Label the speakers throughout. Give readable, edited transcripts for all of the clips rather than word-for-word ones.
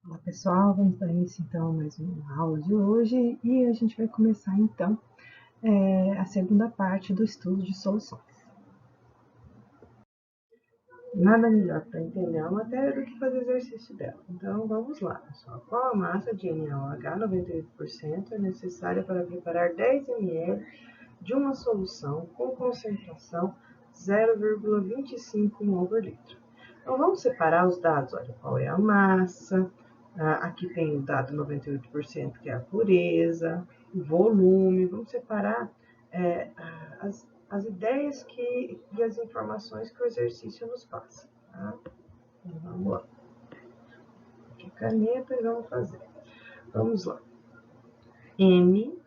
Speaker 1: Olá pessoal, vamos dar início então a mais uma aula de hoje e a gente vai começar então a segunda parte do estudo de soluções. Nada melhor para entender a matéria do que fazer exercício dela. Então vamos lá, pessoal. Qual a massa de NaOH 98% é necessária para preparar 10 ml de uma solução com concentração 0,25 mol por litro? Então vamos separar os dados. Olha, qual é a massa? Aqui tem o dado 98%, que é a pureza, o volume. Vamos separar as ideias e as informações que o exercício nos passa. Tá? Então, vamos lá. Aqui caneta e vamos fazer. Vamos lá. M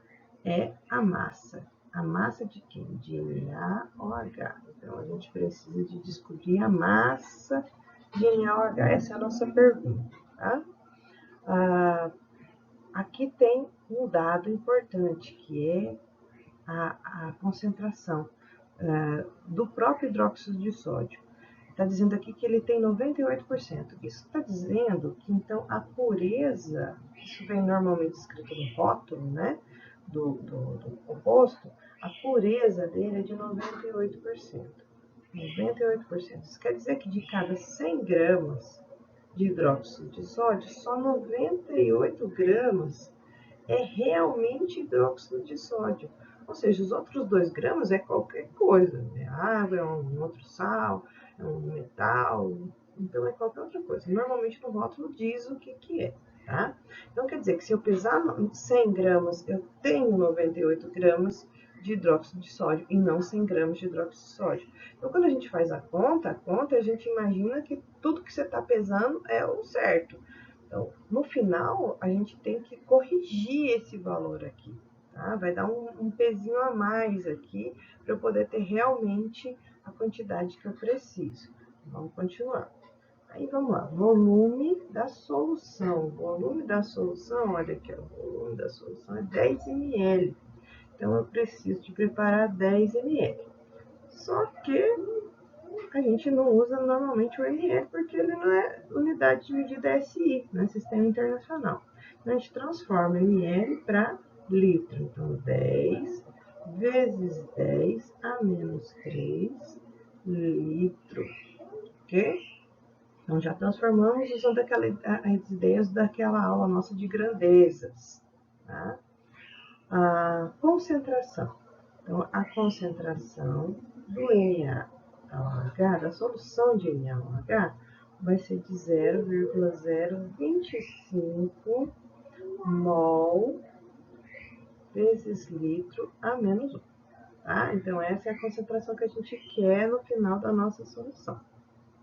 Speaker 1: é a massa. A massa de quem? De NaOH. Então, a gente precisa de descobrir a massa de NaOH. Essa é a nossa pergunta, tá? Aqui tem um dado importante, que é a concentração do próprio hidróxido de sódio. Está dizendo aqui que ele tem 98%. Isso está dizendo que, então, a pureza, isso vem normalmente escrito no rótulo, né, do composto, a pureza dele é de 98%. 98%. Isso quer dizer que de cada 100 gramas de hidróxido de sódio, só 98 gramas é realmente hidróxido de sódio. Ou seja, os outros 2 gramas é qualquer coisa. É água, é um outro sal, é um metal, então é qualquer outra coisa. Normalmente no rótulo diz o que é. Tá? Então quer dizer que se eu pesar 100 gramas, eu tenho 98 gramas de hidróxido de sódio e não 100 gramas de hidróxido de sódio. Então quando a gente faz a conta a gente imagina que tudo que você está pesando é o certo. Então, no final, a gente tem que corrigir esse valor aqui, tá? Vai dar um pezinho a mais aqui para eu poder ter realmente a quantidade que eu preciso. Vamos continuar. Aí vamos lá, volume da solução. O volume da solução, olha aqui, o volume da solução é 10 ml. Então eu preciso de preparar 10 ml. Só que a gente não usa normalmente o ml porque ele não é unidade de medida SI, né? Sistema Internacional. Então, a gente transforma ml para litro. Então, 10 vezes 10 a menos 3 litro, ok? Então, já transformamos usando as ideias daquela aula nossa de grandezas. Tá? A concentração. Então, a concentração do NaOH, da solução de NaOH, vai ser de 0,025 mol vezes litro a menos 1. Tá? Então, essa é a concentração que a gente quer no final da nossa solução.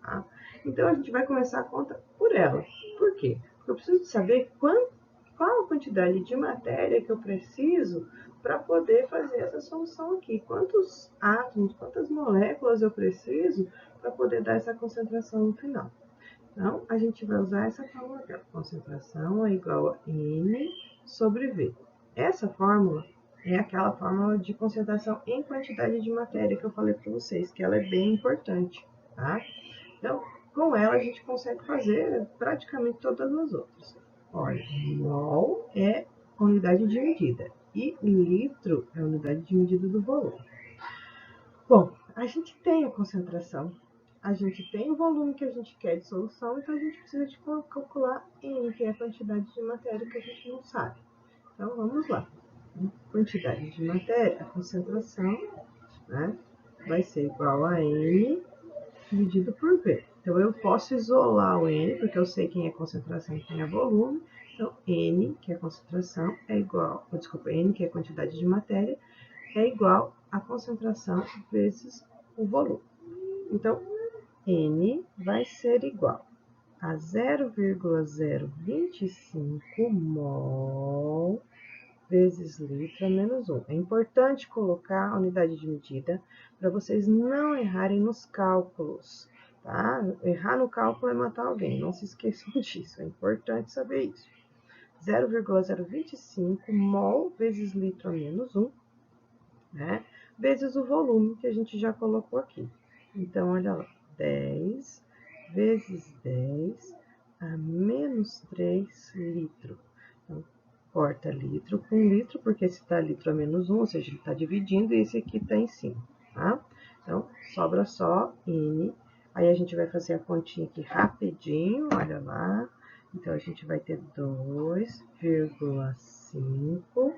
Speaker 1: Tá? Então, a gente vai começar a conta por ela. Por quê? Porque eu preciso saber qual a quantidade de matéria que eu preciso para poder fazer essa solução aqui. Quantos átomos, quantas moléculas eu preciso para poder dar essa concentração no final. Então, a gente vai usar essa fórmula aqui. Concentração é igual a N sobre V. Essa fórmula é aquela fórmula de concentração em quantidade de matéria que eu falei para vocês, que ela é bem importante, tá? Então, com ela a gente consegue fazer praticamente todas as outras. Olha, mol é unidade de medida e litro é unidade de medida do volume. Bom, a gente tem a concentração, a gente tem o volume que a gente quer de solução, então a gente precisa de calcular N, que é a quantidade de matéria que a gente não sabe. Então, vamos lá. Quantidade de matéria, a concentração, né, vai ser igual a N dividido por V. Então, eu posso isolar o N, porque eu sei quem é concentração e quem é volume. Então, N, que é a concentração, é igual, desculpa, N, que é a quantidade de matéria, é igual a concentração vezes o volume. Então, N vai ser igual a 0,025 mol vezes litro a menos 1. É importante colocar a unidade de medida para vocês não errarem nos cálculos, tá? Errar no cálculo é matar alguém, não se esqueçam disso, é importante saber isso. 0,025 mol vezes litro a menos 1, né? Vezes o volume que a gente já colocou aqui. Então, olha lá, 10 vezes 10 a menos 3 litros. Então, corta litro com litro, porque se está litro a menos 1, ou seja, ele está dividindo e esse aqui está em cima, tá? Então, sobra só N. Aí a gente vai fazer a continha aqui rapidinho, olha lá. Então, a gente vai ter 2,5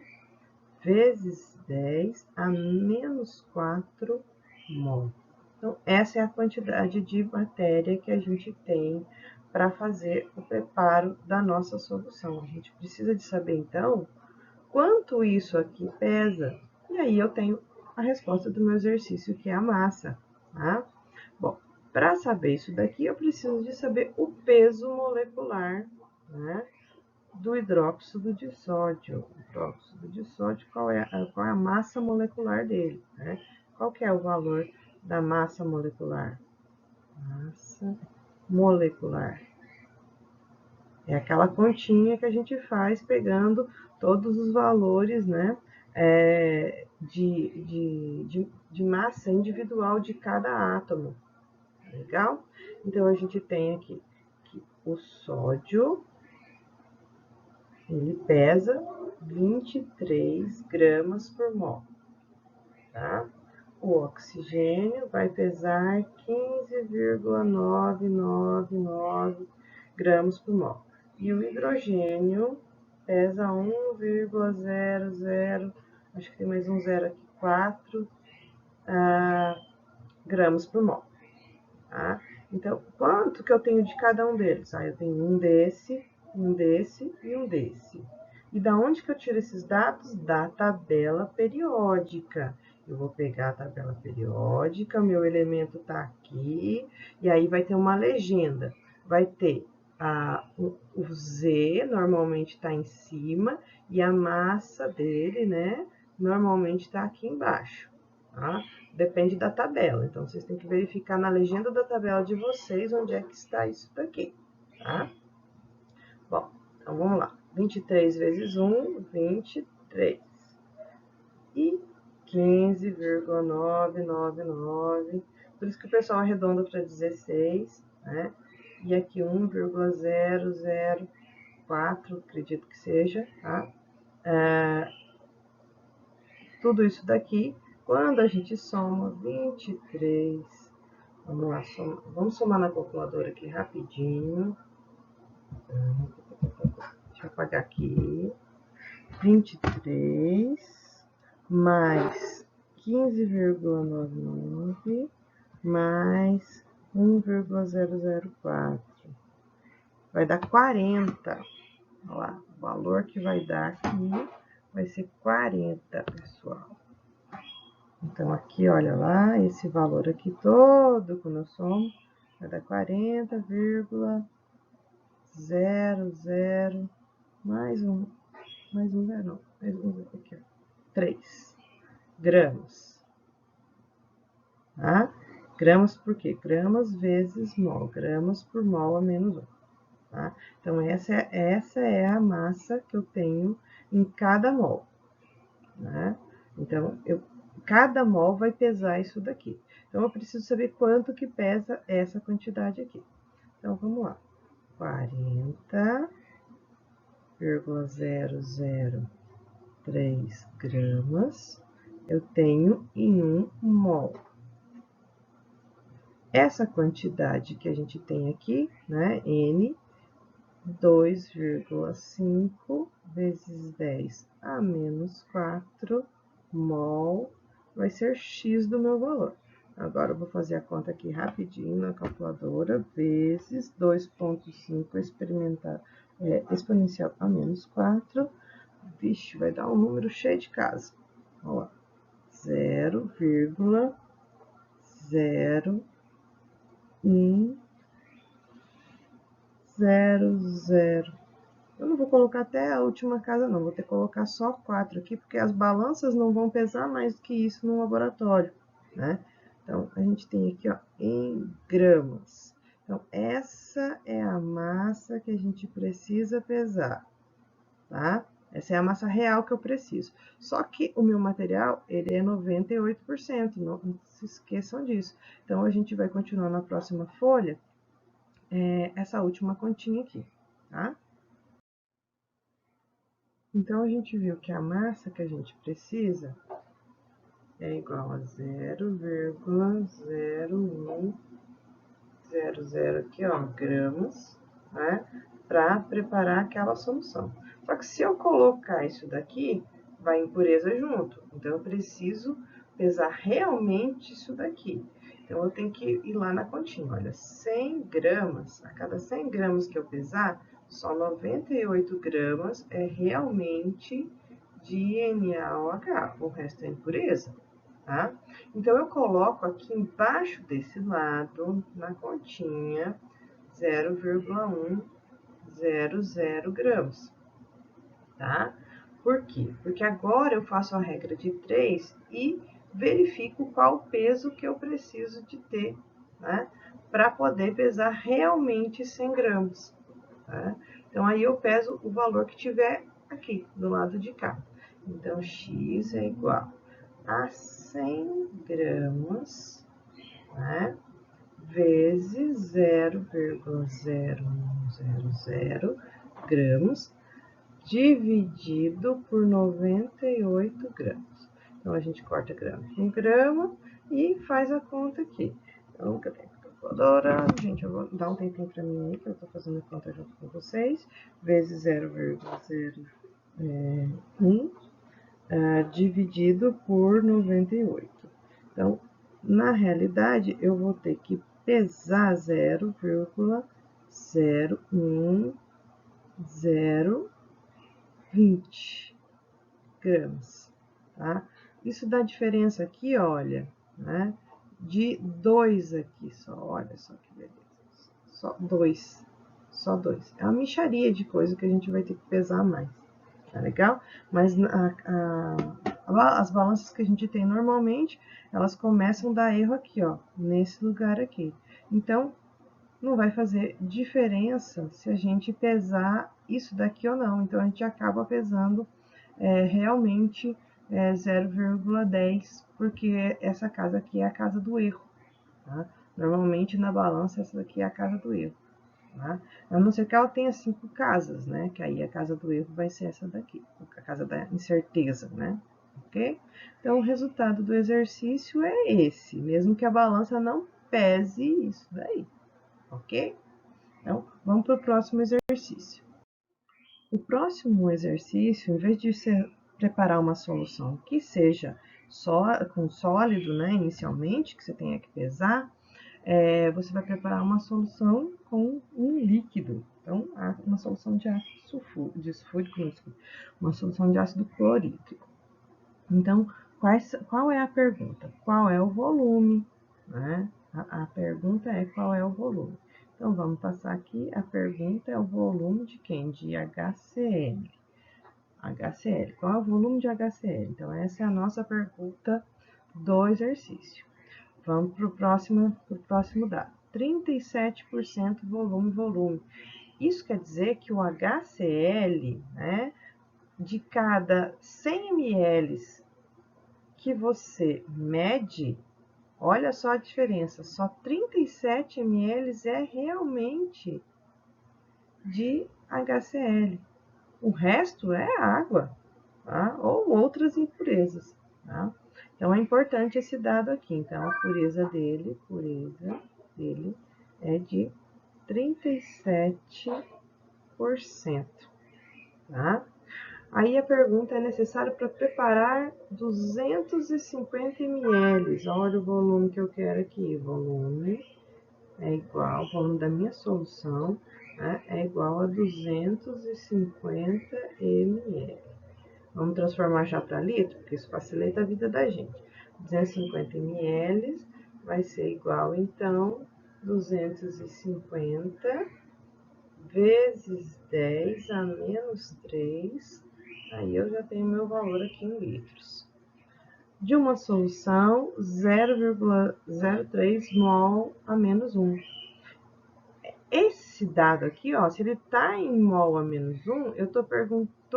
Speaker 1: vezes 10 a menos 4 mol. Então, essa é a quantidade de matéria que a gente tem para fazer o preparo da nossa solução. A gente precisa de saber, então, quanto isso aqui pesa. E aí eu tenho a resposta do meu exercício, que é a massa, tá? Bom, para saber isso daqui, eu preciso de saber o peso molecular, né, do hidróxido de sódio. Hidróxido de sódio, qual é a massa molecular dele, né? Qual que é o valor da massa molecular? Massa molecular. É aquela continha que a gente faz pegando todos os valores, né, de massa individual de cada átomo. Legal? Então, a gente tem aqui que o sódio, ele pesa 23 gramas por mol, tá? O oxigênio vai pesar 15,999 gramas por mol. E o hidrogênio pesa 1,00, acho que tem mais um zero aqui, 4 gramas por mol. Tá? Então, quanto que eu tenho de cada um deles? Eu tenho um desse e um desse. E da onde que eu tiro esses dados? Da tabela periódica. Eu vou pegar a tabela periódica, meu elemento está aqui, e aí vai ter uma legenda. Vai ter o Z, normalmente está em cima, e a massa dele, né, normalmente está aqui embaixo. Tá? Depende da tabela, então vocês têm que verificar na legenda da tabela de vocês onde é que está isso daqui, tá? Bom, então vamos lá. 23 vezes 1, 23. E 15,999. Por isso que o pessoal arredonda para 16, né? E aqui 1,004, acredito que seja, tá? Tudo isso daqui, quando a gente soma 23, vamos lá, vamos somar na calculadora aqui rapidinho. Deixa eu apagar aqui. 23 mais 15,99 mais 1,004. Vai dar 40. Olha lá, o valor que vai dar aqui vai ser 40, pessoal. Então, aqui, olha lá, esse valor aqui todo, quando eu somo, vai dar 40,00, mais um zero, não, mais um zero aqui, ó, 3 gramas, tá? Gramas por quê? Gramas vezes mol, gramas por mol a menos 1, tá? Então, essa é a massa que eu tenho em cada mol, né? Então, cada mol vai pesar isso daqui. Então, eu preciso saber quanto que pesa essa quantidade aqui. Então, vamos lá. 40,003 gramas eu tenho em 1 mol. Essa quantidade que a gente tem aqui, né, N, 2,5 vezes 10 a menos 4 mol vai ser X do meu valor. Agora, eu vou fazer a conta aqui rapidinho na calculadora, vezes 2,5 exponencial a menos 4. Vixe, vai dar um número cheio de casa. Olha lá, 0,0100. Eu não vou colocar até a última casa, não. Vou ter que colocar só 4 aqui, porque as balanças não vão pesar mais do que isso no laboratório, né? Então, a gente tem aqui, ó, em gramas. Então, essa é a massa que a gente precisa pesar, tá? Essa é a massa real que eu preciso. Só que o meu material, ele é 98%, não se esqueçam disso. Então, a gente vai continuar na próxima folha essa última continha aqui, tá? Então, a gente viu que a massa que a gente precisa é igual a 0,0100 aqui, ó, gramas, né? Para preparar aquela solução. Só que se eu colocar isso daqui, vai impureza junto. Então, eu preciso pesar realmente isso daqui. Então, eu tenho que ir lá na continha. Olha, 100 gramas, a cada 100 gramas que eu pesar, só 98 gramas é realmente de NaOH, o resto é impureza, tá? Então, eu coloco aqui embaixo desse lado, na continha, 0,100 gramas, tá? Por quê? Porque agora eu faço a regra de 3 e verifico qual o peso que eu preciso de ter, né? Para poder pesar realmente 100 gramas, tá? Então, aí eu peso o valor que tiver aqui, do lado de cá. Então, x é igual a 100 gramas, né? Vezes 0,0100 gramas, dividido por 98 gramas. Então, a gente corta grama com grama e faz a conta aqui. Então, eu tenho calculadora, gente, eu vou dar um tempinho para mim aí, que eu estou fazendo a conta junto com vocês, vezes 0,01 dividido por 98. Então, na realidade, eu vou ter que pesar 0,01020 gramas, tá? Isso dá diferença aqui, olha, né? De 2 aqui só, olha só que beleza. Só 2, só 2. É uma mixaria de coisa que a gente vai ter que pesar mais, tá legal? Mas as balanças que a gente tem normalmente, elas começam a dar erro aqui, ó, nesse lugar aqui. Então, não vai fazer diferença se a gente pesar isso daqui ou não. Então, a gente acaba pesando realmente 0,10, porque essa casa aqui é a casa do erro, tá? Normalmente, na balança, essa daqui é a casa do erro, tá? A não ser que ela tenha 5 casas, né? Que aí a casa do erro vai ser essa daqui, a casa da incerteza, né? Ok? Então, o resultado do exercício é esse, mesmo que a balança não pese isso daí, ok? Então, vamos para o próximo exercício. O próximo exercício, em vez de você preparar uma solução que seja só com sólido, né, inicialmente, que você tenha que pesar, você vai preparar uma solução com um líquido. Então, uma solução de ácido sulfúrico, uma solução de ácido clorídrico. Então, qual é a pergunta? Qual é o volume? Né? A pergunta é qual é o volume. Então, vamos passar aqui. A pergunta é o volume de quem? De HCl. HCl. Qual é o volume de HCl? Então, essa é a nossa pergunta do exercício. Vamos para o próximo dado. 37% volume. Isso quer dizer que o HCl, né, de cada 100 ml que você mede, olha só a diferença, só 37 ml é realmente de HCl. O resto é água, tá? Ou outras impurezas, tá? Então, é importante esse dado aqui. Então, a pureza dele é de 37%, tá? Aí a pergunta é necessário para preparar 250 ml. Olha o volume que eu quero aqui. Volume é igual, o volume da minha solução, né, é igual a 250 ml. Vamos transformar já para litro, porque isso facilita a vida da gente. 250 ml vai ser igual, então, 250 vezes 10 a menos 3, aí eu já tenho meu valor aqui em litros. De uma solução, 0,03 mol a menos 1. Esse dado aqui, ó, se ele está em mol a menos 1, eu tô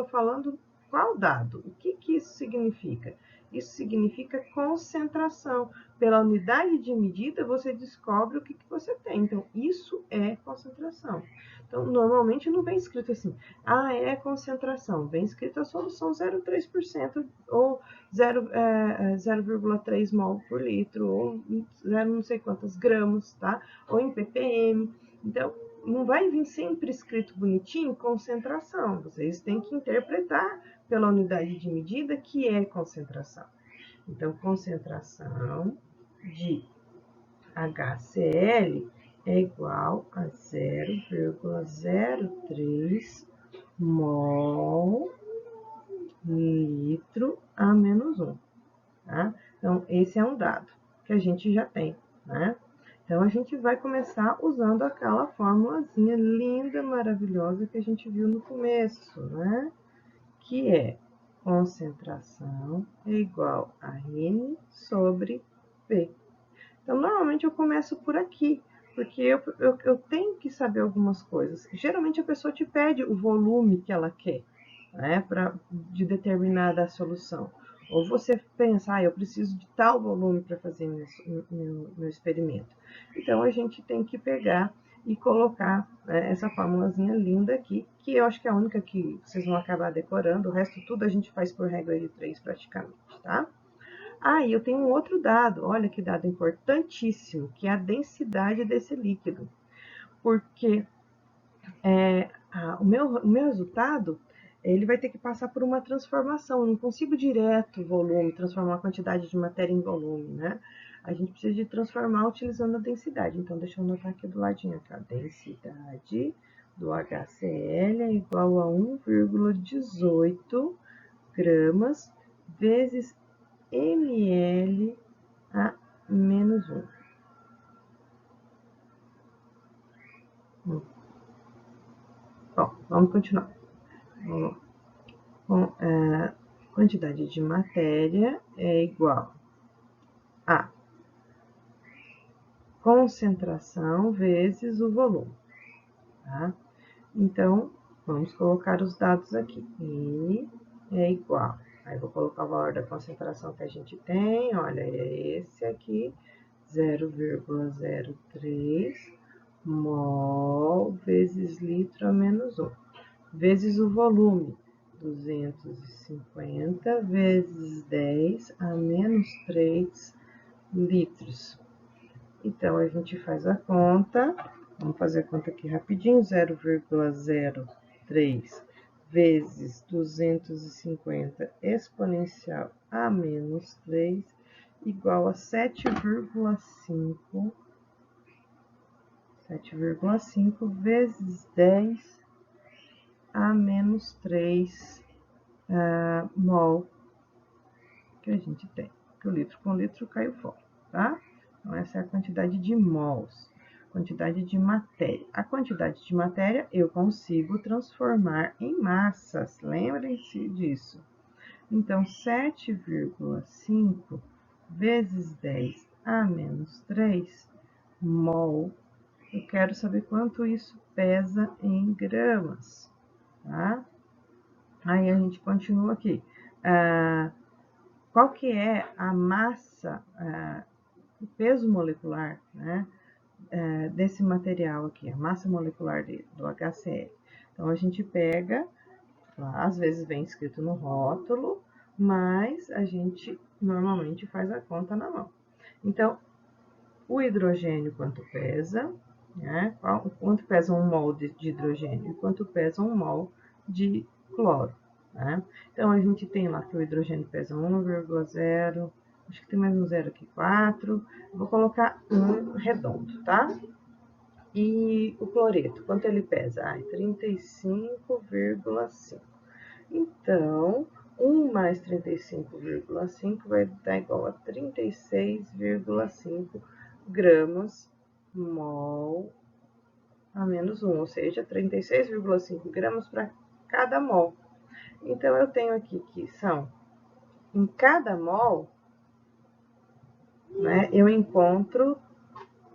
Speaker 1: falando qual dado? O que isso significa? Isso significa concentração, pela unidade de medida, você descobre o que você tem. Então, isso é concentração. Então, normalmente não vem escrito assim, é concentração. Vem escrito a solução 0,3% ou 0,3 mol por litro, ou 0 não sei quantos gramas, tá? Ou em ppm. Então, não vai vir sempre escrito bonitinho concentração. Vocês têm que interpretar pela unidade de medida que é concentração. Então, concentração de HCl é igual a 0,03 mol litro a menos 1. Tá? Então, esse é um dado que a gente já tem, né? Então, a gente vai começar usando aquela formulazinha linda, maravilhosa que a gente viu no começo, né? Que é concentração é igual a N sobre P. Então, normalmente eu começo por aqui, porque eu tenho que saber algumas coisas. Geralmente a pessoa te pede o volume que ela quer, né, de determinada solução. Ou você pensa, eu preciso de tal volume para fazer meu experimento. Então, a gente tem que pegar e colocar, né, essa formulazinha linda aqui, que eu acho que é a única que vocês vão acabar decorando. O resto tudo a gente faz por regra de 3 praticamente, tá? E eu tenho um outro dado, olha que dado importantíssimo, que é a densidade desse líquido. Porque o meu resultado, ele vai ter que passar por uma transformação. Eu não consigo direto volume, transformar a quantidade de matéria em volume, né? A gente precisa de transformar utilizando a densidade. Então, deixa eu anotar aqui do ladinho, tá? Densidade do HCl é igual a 1,18 gramas vezes ml a menos 1. Bom, vamos continuar. Com a quantidade de matéria é igual a concentração vezes o volume. Tá? Então, vamos colocar os dados aqui. I é igual. Aí, vou colocar o valor da concentração que a gente tem. Olha, é esse aqui, 0,03 mol vezes litro a menos 1, vezes o volume, 250 vezes 10 a menos 3 litros. Então, a gente faz a conta, vamos fazer a conta aqui rapidinho, 0,03 vezes 250 exponencial a menos 3, igual a 7,5 vezes 10 a menos 3 mol que a gente tem. Que o litro com litro caiu fora, tá? Então, essa é a quantidade de mols, quantidade de matéria. A quantidade de matéria eu consigo transformar em massas, lembrem-se disso. Então, 7,5 vezes 10 a menos 3 mol, eu quero saber quanto isso pesa em gramas, tá? Aí a gente continua aqui. Qual que é a massa, o peso molecular, né, desse material aqui, a massa molecular do HCl? Então, a gente pega, às vezes vem escrito no rótulo, mas a gente normalmente faz a conta na mão. Então, o hidrogênio, quanto pesa, né? Quanto pesa um mol de hidrogênio e quanto pesa um mol de cloro, né? Então, a gente tem lá que o hidrogênio pesa 1,0, acho que tem mais um zero aqui, 4, vou colocar um redondo, tá? E o cloreto, quanto ele pesa? 35,5. Então, 1 mais 35,5 vai dar igual a 36,5 gramas mol a menos 1, ou seja, 36,5 gramas para cada mol. Então, eu tenho aqui que são, em cada mol, né, eu encontro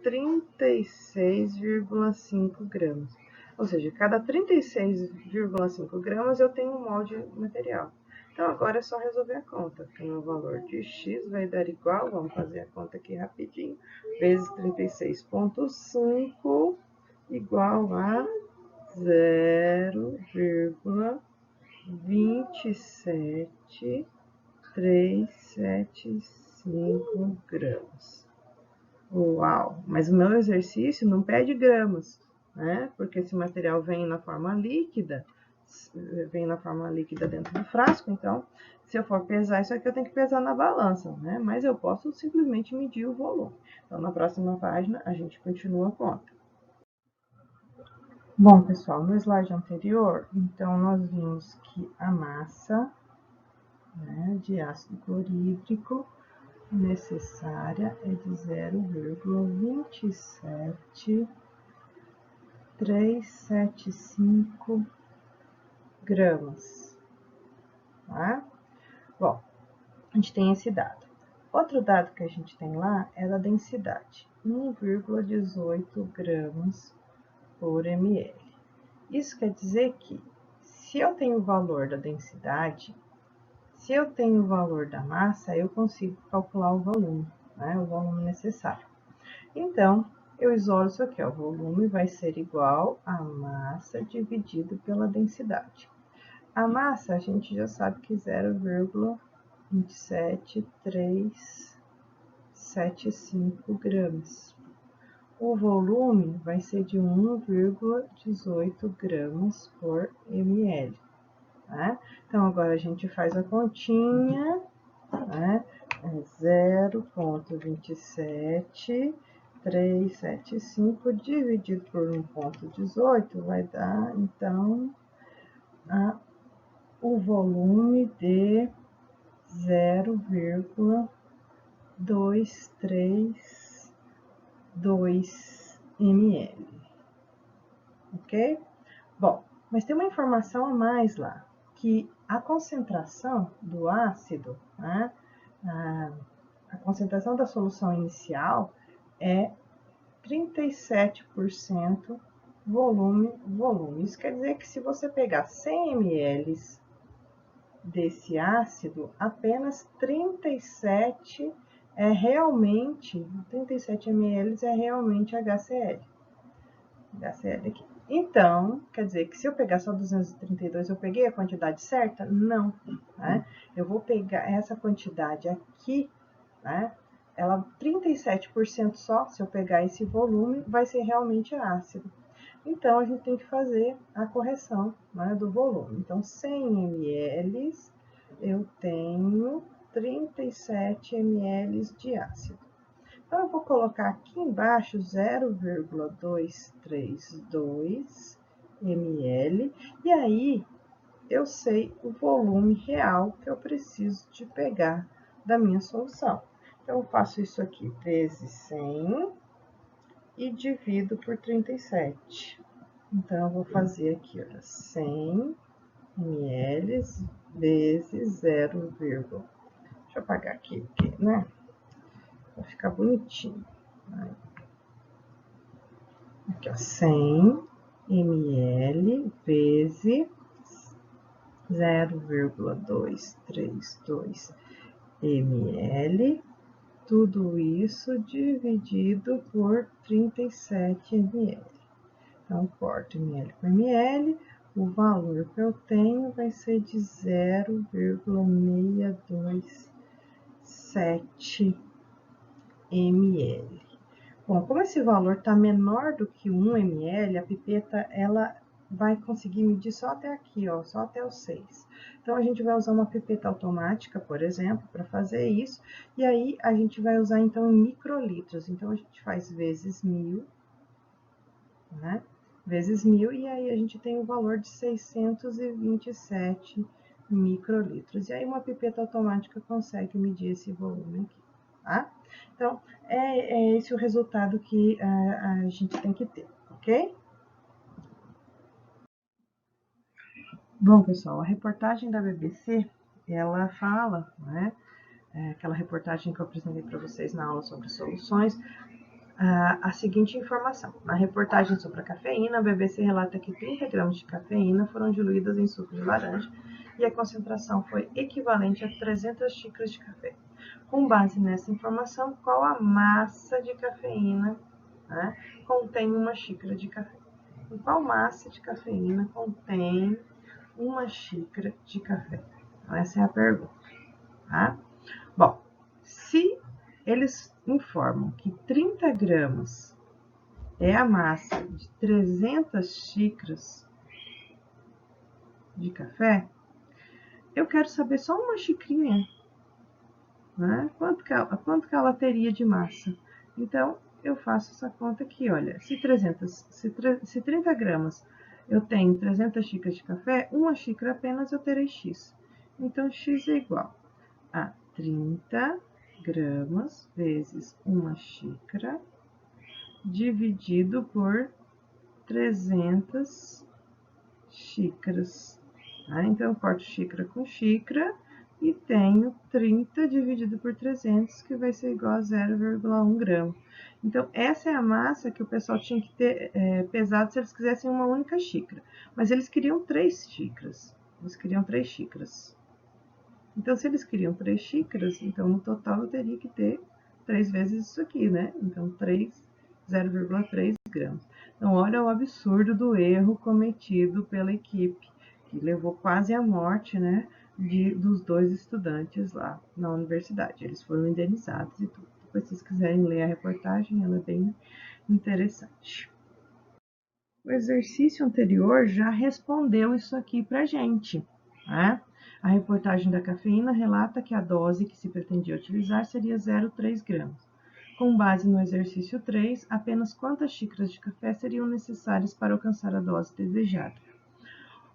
Speaker 1: 36,5 gramas. Ou seja, cada 36,5 gramas eu tenho um mol de material. Então, agora é só resolver a conta. Tem o valor de x vai dar igual, vamos fazer a conta aqui rapidinho, vezes 36,5 igual a 0,27375 gramas. Uau! Mas o meu exercício não pede gramas, né? Porque esse material vem na forma líquida dentro do frasco, então, se eu for pesar isso aqui, eu tenho que pesar na balança, né? Mas eu posso simplesmente medir o volume. Então, na próxima página, a gente continua a conta. Bom, pessoal, no slide anterior, então, nós vimos que a massa, né, de ácido clorídrico necessária é de 0,27375 gramas, tá? Bom, a gente tem esse dado. Outro dado que a gente tem lá é da densidade, 1,18 gramas por ml. Isso quer dizer que, se eu tenho o valor da densidade, se eu tenho o valor da massa, eu consigo calcular o volume, né? O volume necessário. Então, eu isolo isso aqui, ó, o volume vai ser igual a massa dividido pela densidade. A massa, a gente já sabe que 0,27375 gramas. O volume vai ser de 1,18 gramas por ml. Né? Então, agora a gente faz a continha, né? 0,27375 dividido por 1,18 vai dar, então, o volume de 0,232 ml, ok? Bom, mas tem uma informação a mais lá, que a concentração do ácido, né, a concentração da solução inicial é 37% volume. Isso quer dizer que se você pegar 100 ml desse ácido, apenas 37 ml é realmente HCl. HCl aqui. Então, quer dizer que se eu pegar só 232, eu peguei a quantidade certa? Não, né? Eu vou pegar essa quantidade aqui, né? Ela, 37% só, se eu pegar esse volume, vai ser realmente ácido. Então, a gente tem que fazer a correção, né, do volume. Então, 100 ml, eu tenho 37 ml de ácido. Então, eu vou colocar aqui embaixo 0,232 ml, e aí eu sei o volume real que eu preciso de pegar da minha solução. Então, eu faço isso aqui vezes 100 e divido por 37. Então, eu vou fazer aqui, olha, 100 ml vezes 0, deixa eu apagar aqui, né? Vai ficar bonitinho. Aqui, ó, 100 ml vezes 0,232 ml, tudo isso dividido por 37 ml. Então, corto ml por ml, o valor que eu tenho vai ser de 0,627 ml. Bom, como esse valor está menor do que 1 ml, a pipeta ela vai conseguir medir só até aqui, ó, só até o 6. Então, a gente vai usar uma pipeta automática, por exemplo, para fazer isso. E aí, a gente vai usar, então, em microlitros. Então, a gente faz vezes 1000, né? Vezes 1000, e aí a gente tem o valor de 627 microlitros. E aí, uma pipeta automática consegue medir esse volume aqui, tá? Então, é esse o resultado que a gente tem que ter, ok? Bom, pessoal, a reportagem da BBC, ela fala, né, aquela reportagem que eu apresentei para vocês na aula sobre soluções, a seguinte informação. Na reportagem sobre a cafeína, a BBC relata que 30 gramas de cafeína foram diluídas em suco de laranja e a concentração foi equivalente a 300 xícaras de café. Com base nessa informação, qual a massa de cafeína, né, contém uma xícara de café? E qual massa de cafeína contém uma xícara de café? Então, essa é a pergunta. Tá? Bom, se eles informam que 30 gramas é a massa de 300 xícaras de café, eu quero saber só uma xicrinha, né? Quanto que ela teria de massa? Então, eu faço essa conta aqui, olha, se 30 gramas eu tenho 300 xícaras de café, uma xícara apenas eu terei X. Então, X é igual a 30 gramas vezes uma xícara dividido por 300 xícaras. Tá? Então, eu corto xícara com xícara e tenho 30 dividido por 300, que vai ser igual a 0,1 grama. Então, essa é a massa que o pessoal tinha que ter pesado se eles quisessem uma única xícara. Mas eles queriam 3 xícaras. Eles queriam 3 xícaras. Então, se eles queriam 3 xícaras, então no total eu teria que ter 3 vezes isso aqui, né? Então, 0,3 gramas. Então, olha o absurdo do erro cometido pela equipe, que levou quase à morte, né, dos 2 estudantes lá na universidade. Eles foram indenizados e tudo. Depois, se vocês quiserem ler a reportagem, ela é bem interessante. O exercício anterior já respondeu isso aqui pra gente, né? A reportagem da cafeína relata que a dose que se pretendia utilizar seria 0,3 gramas. Com base no exercício 3, apenas quantas xícaras de café seriam necessárias para alcançar a dose desejada?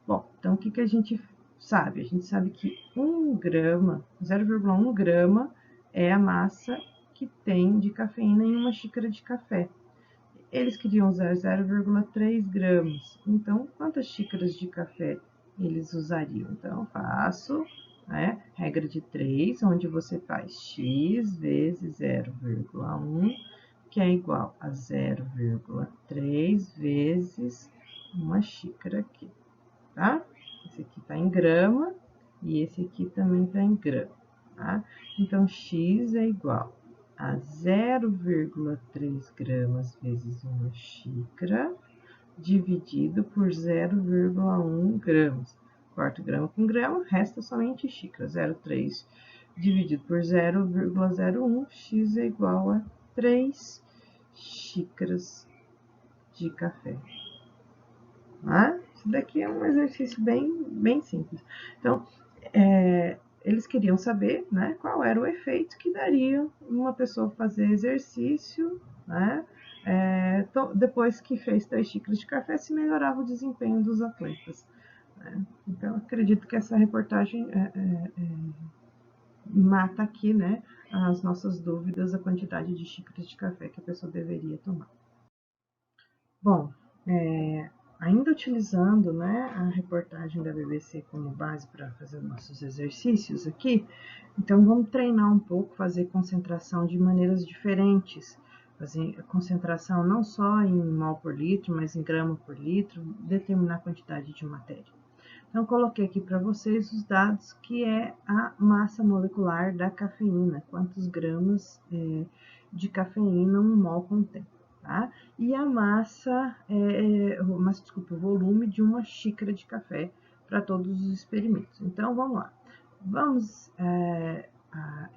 Speaker 1: Bom, então o que a gente sabe? A gente sabe que 1 grama, 0,1 grama é a massa que tem de cafeína em uma xícara de café. Eles queriam usar 0,3 gramas. Então, quantas xícaras de café eles usariam? Então, eu faço, né, regra de 3, onde você faz x vezes 0,1, que é igual a 0,3 vezes uma xícara aqui, tá? Esse aqui está em grama e esse aqui também está em grama, tá? Então, x é igual a 0,3 gramas vezes uma xícara, dividido por 0,1 gramas. Corto grama com grama, resta somente xícara. 0,3 dividido por 0,01, x é igual a 3 xícaras de café. Tá? Isso daqui é um exercício bem simples. Então, eles queriam saber, né, qual era o efeito que daria uma pessoa fazer exercício, né, depois que fez 3 xícaras de café, se melhorava o desempenho dos atletas. Né? Então, acredito que essa reportagem mata aqui, né, as nossas dúvidas, a quantidade de xícaras de café que a pessoa deveria tomar. Bom, ainda utilizando, né, a reportagem da BBC como base para fazer nossos exercícios aqui, então vamos treinar um pouco, fazer concentração de maneiras diferentes, fazer concentração não só em mol por litro, mas em grama por litro, determinar a quantidade de matéria. Então, coloquei aqui para vocês os dados que é a massa molecular da cafeína, quantos gramas de cafeína um mol contém. Tá? E a o volume de uma xícara de café para todos os experimentos. Então, vamos lá. Vamos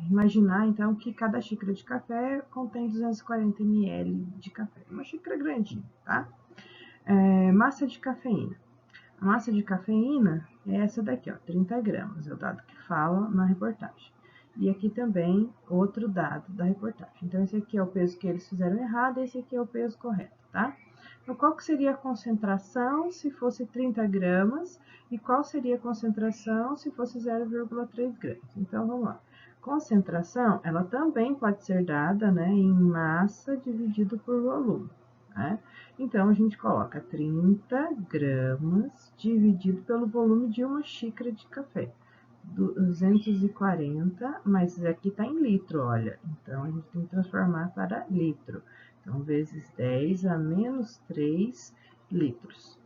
Speaker 1: imaginar, então, que cada xícara de café contém 240 ml de café. Uma xícara grandinha, tá? Massa de cafeína. A massa de cafeína é essa daqui, ó, 30 gramas, é o dado que fala na reportagem. E aqui também outro dado da reportagem. Então, esse aqui é o peso que eles fizeram errado, esse aqui é o peso correto, tá? Então, qual que seria a concentração se fosse 30 gramas e qual seria a concentração se fosse 0,3 gramas? Então, vamos lá. Concentração, ela também pode ser dada, né, em massa dividido por volume, né? Então, a gente coloca 30 gramas dividido pelo volume de uma xícara de café. 240, mas aqui está em litro, olha. Então, a gente tem que transformar para litro. Então, vezes 10 a menos 3 litros,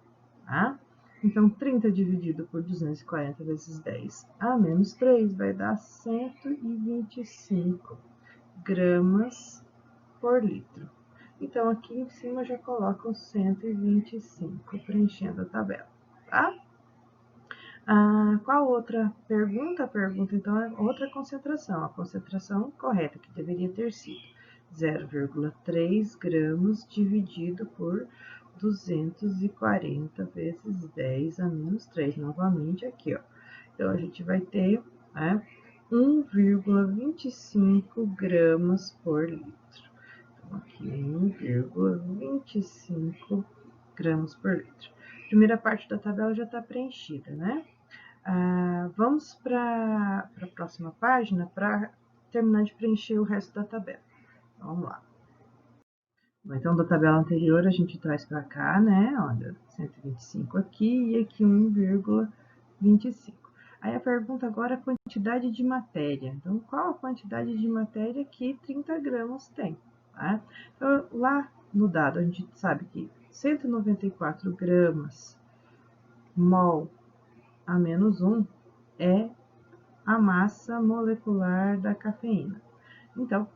Speaker 1: tá? Então, 30 dividido por 240 vezes 10 a menos 3 vai dar 125 gramas por litro. Então, aqui em cima eu já coloco 125, preenchendo a tabela, tá? Qual outra pergunta? A pergunta, então, é outra concentração. A concentração correta, que deveria ter sido 0,3 gramas dividido por 240 vezes 10 a menos 3. Novamente aqui, ó. Então, a gente vai ter, né, 1,25 gramas por litro. Então, aqui 1,25 gramas por litro. Primeira parte da tabela já está preenchida, né? Vamos para a próxima página para terminar de preencher o resto da tabela. Vamos lá. Então, da tabela anterior, a gente traz para cá, né? Olha, 125 aqui e aqui 1,25. Aí a pergunta agora é a quantidade de matéria. Então, qual a quantidade de matéria que 30 gramas tem? Tá? Então, lá no dado, a gente sabe que 194 gramas mol a menos 1 é a massa molecular da cafeína. Então,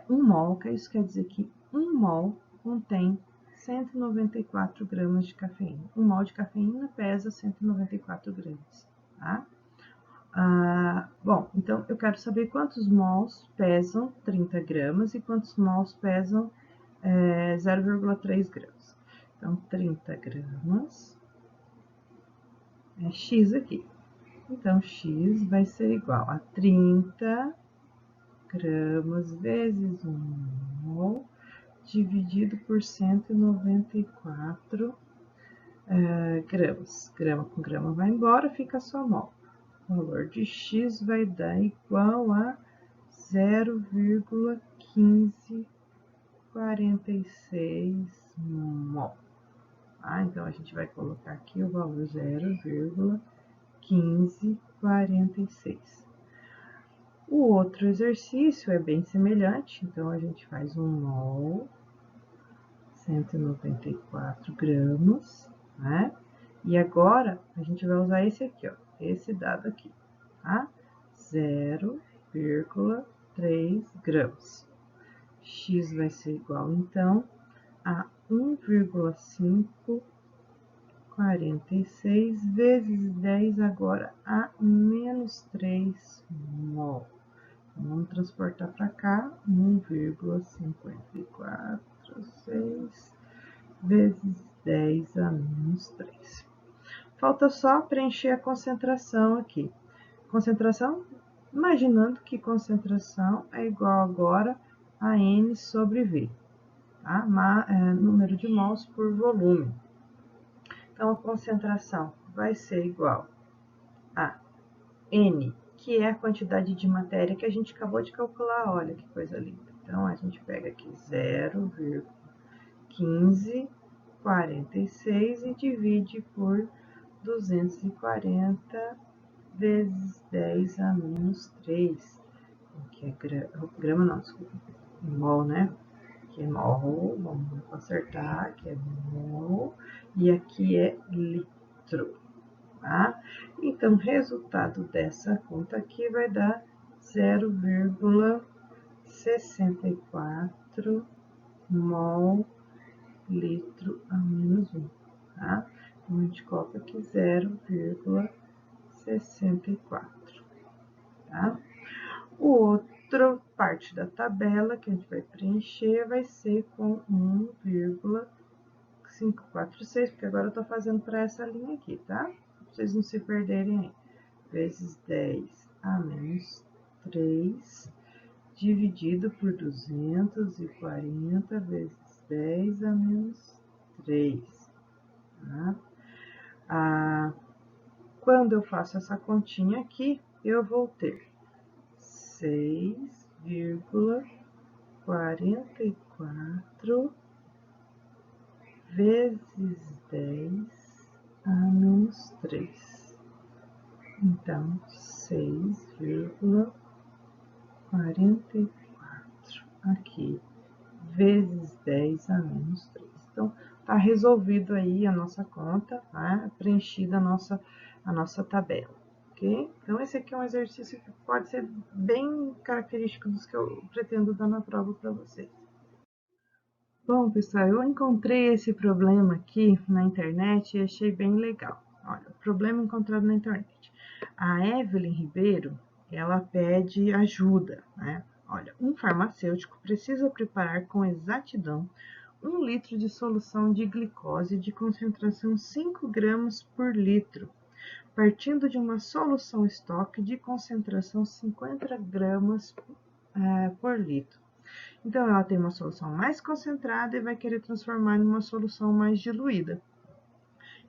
Speaker 1: 1 mol, que isso quer dizer que 1 mol contém 194 gramas de cafeína. 1 mol de cafeína pesa 194 gramas, tá? Bom, então eu quero saber quantos mols pesam 30 gramas e quantos mols pesam 0,3 gramas. Então, 30 gramas é X aqui. Então, X vai ser igual a 30 gramas vezes 1 mol dividido por 194 gramas. Grama com grama vai embora, fica só mol. O valor de X vai dar igual a 0,1546 mol. Então, a gente vai colocar aqui o valor 0,1546. O outro exercício é bem semelhante, então a gente faz 1 mol, 194 gramas, né? E agora a gente vai usar esse aqui, ó, esse dado aqui, tá? 0,3 gramas. X vai ser igual, então, a 1,546 vezes 10 agora a menos 3 mol. Vamos transportar para cá, 1,546 vezes 10 a menos 3. Falta só preencher a concentração aqui. Concentração, imaginando que concentração é igual agora a N sobre V, tá? Número de mols por volume. Então, a concentração vai ser igual a N, que é a quantidade de matéria que a gente acabou de calcular. Olha que coisa linda. Então, a gente pega aqui 0,1546 e divide por 240 vezes 10 a menos 3, que é grama não, desculpa, mol, né? Que é mol, vamos acertar, que é mol, e aqui é litro, tá? Então, o resultado dessa conta aqui vai dar 0,64 mol litro a menos 1, tá? Então, a gente coloca aqui 0,64, tá? O outro parte da tabela que a gente vai preencher vai ser com 1,546, porque agora eu tô fazendo para essa linha aqui, tá? Pra vocês não se perderem aí. Vezes 10 a menos 3, dividido por 240 vezes 10 a menos 3. Tá? Quando eu faço essa continha aqui, eu vou ter 6,44 vezes 10 a menos 3. Então, 6,44 aqui, vezes 10 a menos 3. Então, tá resolvido aí a nossa conta, tá? Preenchida a nossa tabela, ok? Então, esse aqui é um exercício que pode ser bem característico dos que eu pretendo dar na prova para vocês. Bom, pessoal, eu encontrei esse problema aqui na internet e achei bem legal. Olha, o problema encontrado na internet. A Evelyn Ribeiro, ela pede ajuda, né? Olha, um farmacêutico precisa preparar com exatidão 1 litro de solução de glicose de concentração 5 gramas por litro, partindo de uma solução estoque de concentração 50 gramas por litro. Então, ela tem uma solução mais concentrada e vai querer transformar em uma solução mais diluída.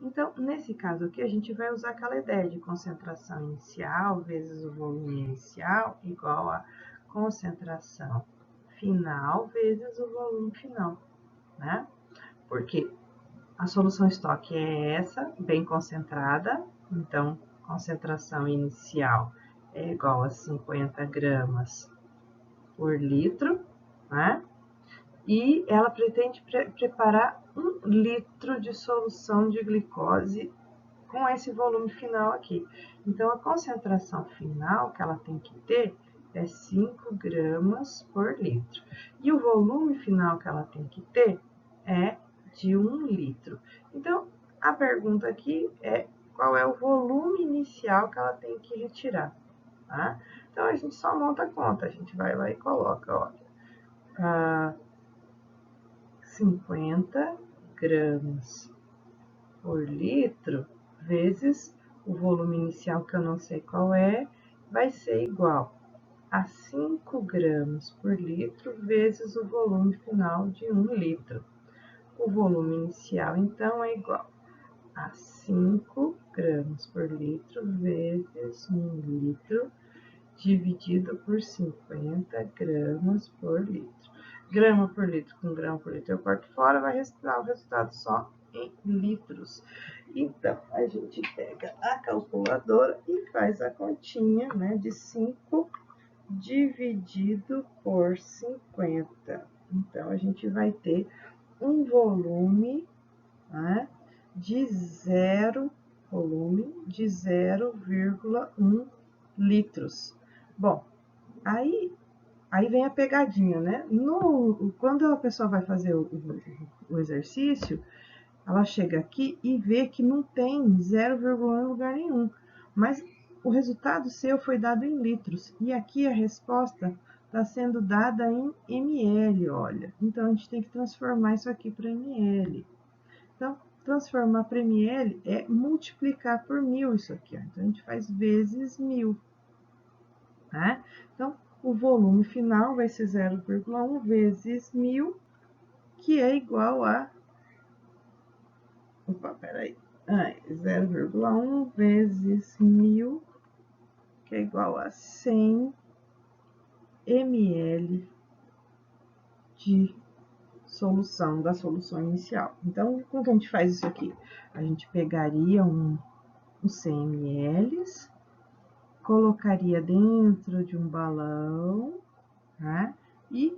Speaker 1: Então, nesse caso aqui, a gente vai usar aquela ideia de concentração inicial vezes o volume inicial igual a concentração final vezes o volume final, né? Porque a solução estoque é essa, bem concentrada, então, concentração inicial é igual a 50 gramas por litro, né? E ela pretende preparar 1 litro de solução de glicose com esse volume final aqui. Então, a concentração final que ela tem que ter é 5 gramas por litro. E o volume final que ela tem que ter é de 1 litro. Então, a pergunta aqui é qual é o volume inicial que ela tem que retirar, tá? Então, a gente só monta a conta, a gente vai lá e coloca, olha, 50 gramas por litro vezes o volume inicial, que eu não sei qual é, vai ser igual a 5 gramas por litro vezes o volume final de 1 litro. O volume inicial, então, é igual a 5 gramas por litro vezes 1 litro dividido por 50 gramas por litro. Grama por litro com grama por litro eu corto fora, vai dar o resultado só em litros. Então, a gente pega a calculadora e faz a continha, né, de 5 dividido por 50. Então, a gente vai ter um volume, né, de 0,1 litros. Bom, aí vem a pegadinha, né? Quando a pessoa vai fazer o exercício, ela chega aqui e vê que não tem 0,1 em lugar nenhum. Mas o resultado seu foi dado em litros. E aqui a resposta está sendo dada em ml, olha. Então, a gente tem que transformar isso aqui para ml. Então, transformar para ml é multiplicar por 1000 isso aqui. Ó. Então, a gente faz vezes 1000. Né? Então, o volume final vai ser 0,1 vezes 1000, que é igual a... Opa, peraí. 0,1 vezes 1000, que é igual a 100 ml de solução, da solução inicial. Então, como que a gente faz isso aqui? A gente pegaria uns 100 ml, colocaria dentro de um balão, né? E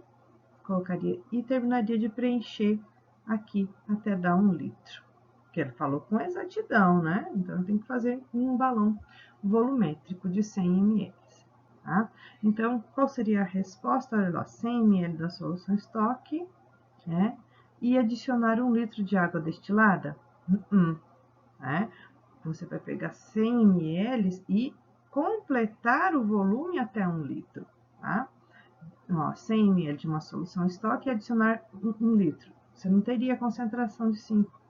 Speaker 1: colocaria e terminaria de preencher aqui até dar 1 litro. Que ele falou com exatidão, né? Então, tem que fazer um balão volumétrico de 100 ml. Tá? Então, qual seria a resposta? Olha lá, 100 ml da solução estoque, né? E adicionar 1 litro de água destilada? Né? Você vai pegar 100 ml e completar o volume até 1 litro, tá? Ó, 100 ml de uma solução estoque e adicionar 1 litro. Você não teria concentração de 5.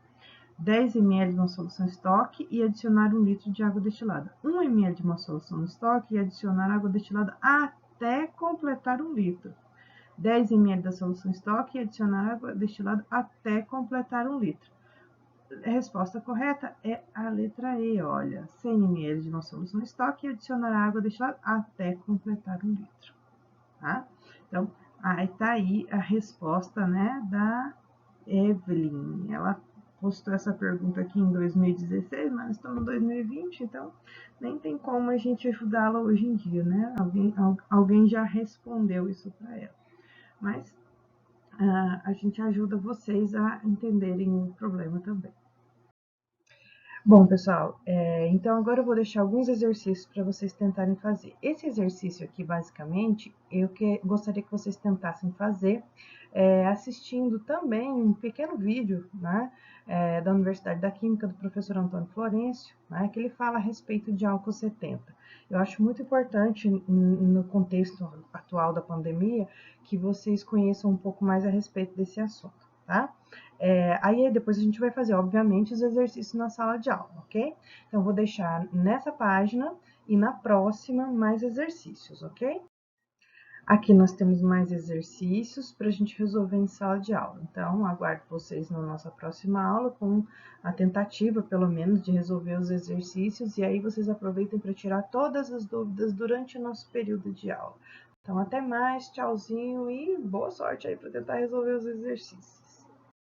Speaker 1: 10 ml de uma solução estoque e adicionar 1 litro de água destilada. 1 ml de uma solução estoque e adicionar água destilada até completar 1 litro. 10 ml da solução estoque e adicionar água destilada até completar 1 litro. A resposta correta é a letra E, olha. 100 ml de uma solução estoque e adicionar água destilada até completar 1 litro. Tá? Então, aí tá aí a resposta, né, da Evelyn. Ela postou essa pergunta aqui em 2016, mas estamos em 2020, então nem tem como a gente ajudá-la hoje em dia, né? Alguém já respondeu isso para ela. Mas a gente ajuda vocês a entenderem o problema também. Bom, pessoal, então agora eu vou deixar alguns exercícios para vocês tentarem fazer. Esse exercício aqui, basicamente, gostaria que vocês tentassem fazer assistindo também um pequeno vídeo, né, da Universidade da Química, do professor Antônio Florencio, né, que ele fala a respeito de álcool 70. Eu acho muito importante, no contexto atual da pandemia, que vocês conheçam um pouco mais a respeito desse assunto, tá? Aí depois a gente vai fazer, obviamente, os exercícios na sala de aula, ok? Então, eu vou deixar nessa página e na próxima mais exercícios, ok? Aqui nós temos mais exercícios para a gente resolver em sala de aula. Então, aguardo vocês na nossa próxima aula com a tentativa, pelo menos, de resolver os exercícios e aí vocês aproveitem para tirar todas as dúvidas durante o nosso período de aula. Então, até mais, tchauzinho e boa sorte aí para tentar resolver os exercícios.